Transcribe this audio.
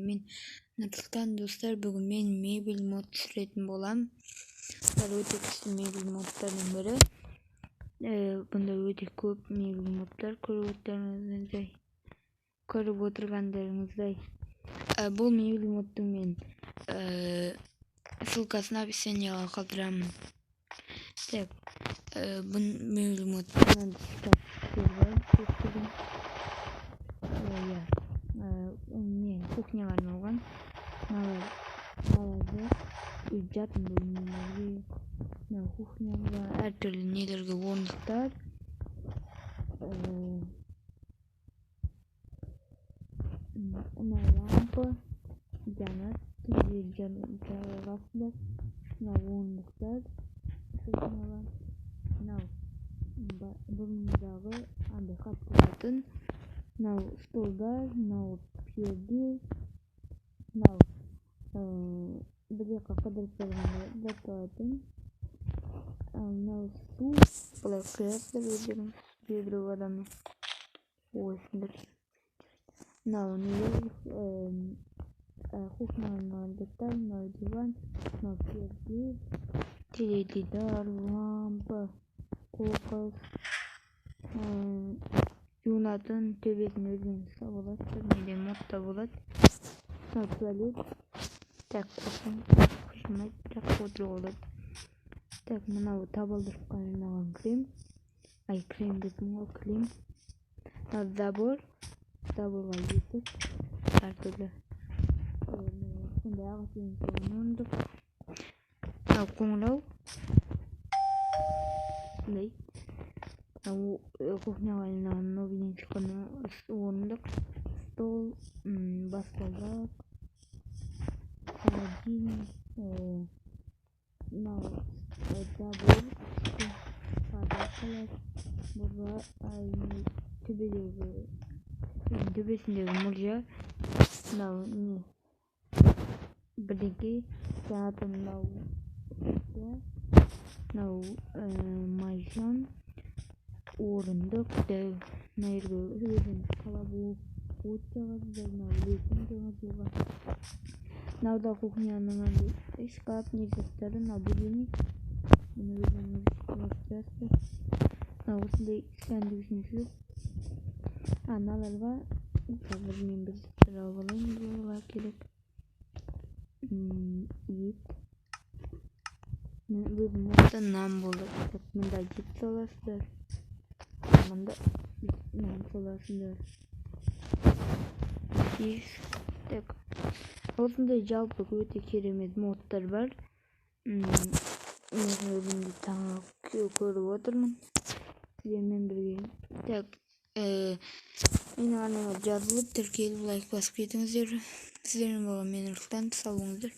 Мен Нұрсұлтан достар, бүгін мен мебель мод түсіретін болам. Бұл өте күшті мебель модтардың бірі. Бұнда өте көп мебель модтар көріп отырғандарыңыздай. Бұл мебель модтың мен ссылкасын описанияға қалдырамын. Так, бұл мебель модтың кухняға арналған. Мыналарды жатын бөлмелерге, кухняға, әртүрлі нелерге орындықтар. Лампа жанат, жағасында орындықтар. Бұрындағы андай қап болатын. Столдар, перде, бір жаққа қыдырып барғанда тұратын. Су, былай құясыздар өздеріңіз біреу адамның ойсыңдар. Кухняның заттар, диван, перде, теледидар, лампа, қоқыс, жуынатын төбесін өзіңіз табылады, неден модта болады. Туалет, так, қошымайды, бірақ отыруға болады. Так, мынау табалдырыққа арналған крем. Крем дейтін ол крем. Заборға есік, әртүрлі. Сондай ағаш ойыншығын орындық. Қоңырау. Кухняға арналған новинен шыққан орындық. Стол, баспалдақ, холодильник, забор, төбесіндегі мұржа, бірдеңке жанатын майжан, орындық, от жағасыздар, Науда кухняның шкаф негіздері, будильник. Мұны өзіңіз құластырасыздар. Осындай сәндік үшін. Аналарға мен бір алып алайын, болуға керек. Ет. Өзім оста нан болды. Мұнда ет саласыздар. Мұнда нан саласыздар. Осындай жалпы өте керемет модтар бар. Мен өзімді таң көріп отырмын сіздермен бірге. Так, менің арнама жазылып, тіркеліп, лайк басып кетіңіздер. Сіздермен болған мен Нұрсұлтан, сау болыңыздар.